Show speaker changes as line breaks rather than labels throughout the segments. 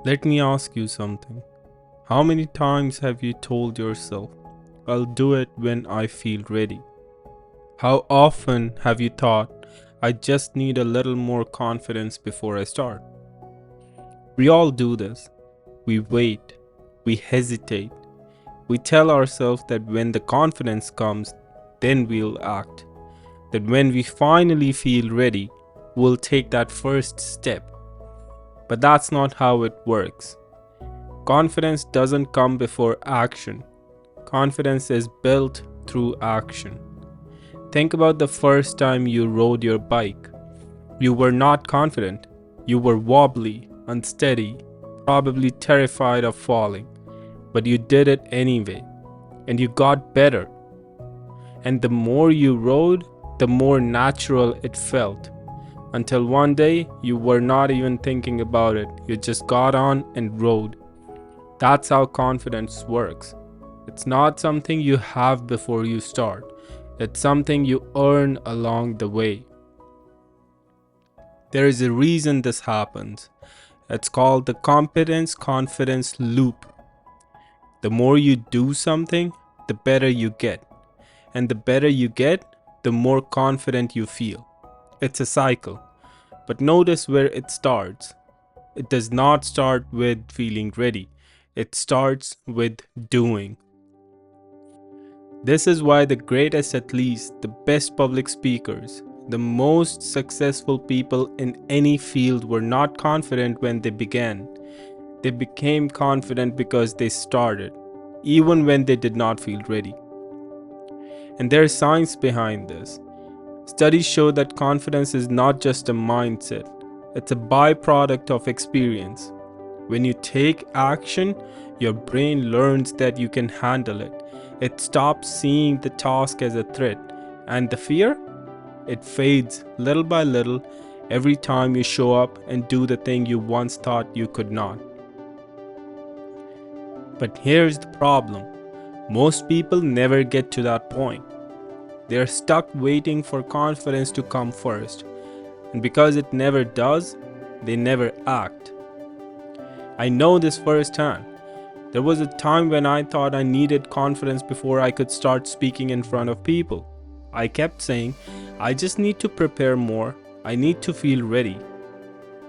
Let me ask you something. How many times have you told yourself, I'll do it when I feel ready? How often have you thought, I just need a little more confidence before I start? We all do this. We wait. We hesitate. We tell ourselves that when the confidence comes, then we'll act. That when we finally feel ready, we'll take that first step. But that's not how it works. Confidence doesn't come before action. Confidence is built through action. Think about the first time you rode your bike. You were not confident. You were wobbly, unsteady, probably terrified of falling. But you did it anyway. And you got better. And the more you rode, the more natural it felt. Until one day, you were not even thinking about it. You just got on and rode. That's how confidence works. It's not something you have before you start. It's something you earn along the way. There is a reason this happens. It's called the Competence-Confidence Loop. The more you do something, the better you get. And the better you get, the more confident you feel. It's a cycle. But notice where it starts. It does not start with feeling ready. It starts with doing. This is why the greatest athletes, the best public speakers, the most successful people in any field were not confident when they began. They became confident because they started, even when they did not feel ready. And there is science behind this. Studies show that confidence is not just a mindset, it's a byproduct of experience. When you take action, your brain learns that you can handle it. It stops seeing the task as a threat, and the fear? It fades little by little every time you show up and do the thing you once thought you could not. But here's the problem. Most people never get to that point. They're stuck waiting for confidence to come first. And because it never does, they never act. I know this firsthand. There was a time when I thought I needed confidence before I could start speaking in front of people. I kept saying, I just need to prepare more. I need to feel ready.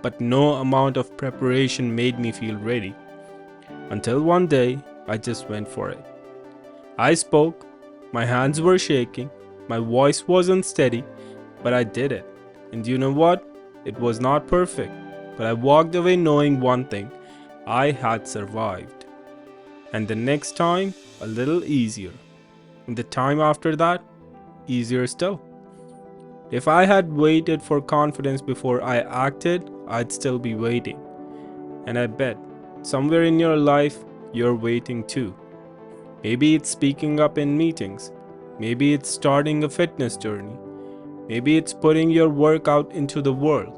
But no amount of preparation made me feel ready. Until one day, I just went for it. I spoke. My hands were shaking. My voice was unsteady, but I did it. And you know what? It was not perfect, but I walked away knowing one thing. I had survived. And the next time, a little easier. And the time after that, easier still. If I had waited for confidence before I acted, I'd still be waiting. And I bet, somewhere in your life, you're waiting too. Maybe it's speaking up in meetings. Maybe it's starting a fitness journey. Maybe it's putting your work out into the world.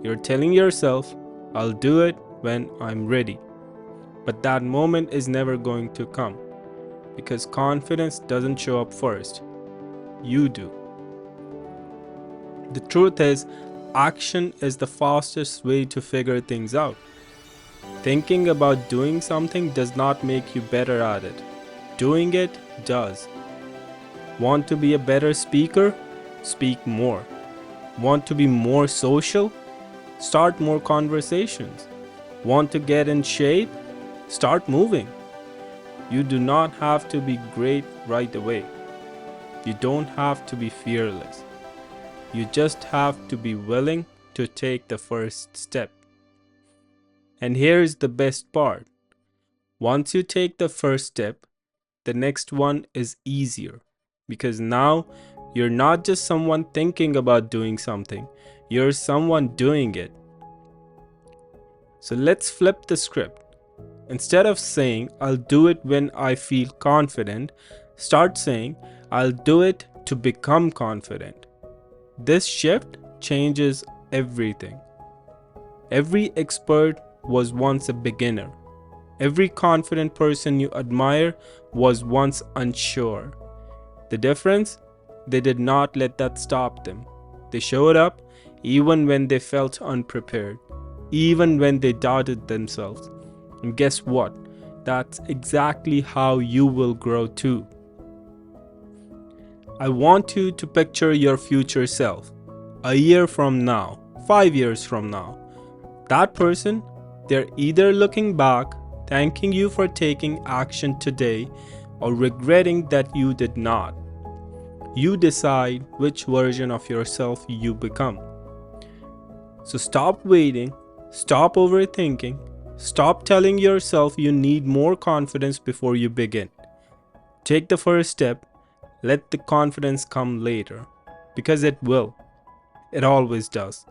You're telling yourself, I'll do it when I'm ready. But that moment is never going to come because confidence doesn't show up first. You do. The truth is, action is the fastest way to figure things out. Thinking about doing something does not make you better at it. Doing it does. Want to be a better speaker? Speak more. Want to be more social? Start more conversations. Want to get in shape? Start moving. You do not have to be great right away. You don't have to be fearless. You just have to be willing to take the first step. And here's the best part. Once you take the first step, the next one is easier. Because now, you're not just someone thinking about doing something, you're someone doing it. So let's flip the script. Instead of saying, I'll do it when I feel confident, start saying, I'll do it to become confident. This shift changes everything. Every expert was once a beginner. Every confident person you admire was once unsure. The difference? They did not let that stop them. They showed up even when they felt unprepared, even when they doubted themselves, And guess what? That's exactly how you will grow too. I want you to picture your future self. A year from now, 5 years from now. That person, they're either looking back, thanking you for taking action today, or regretting that you did not. You decide which version of yourself you become. So stop waiting, stop overthinking, stop telling yourself you need more confidence before you begin. Take the first step, let the confidence come later, because it will. It always does.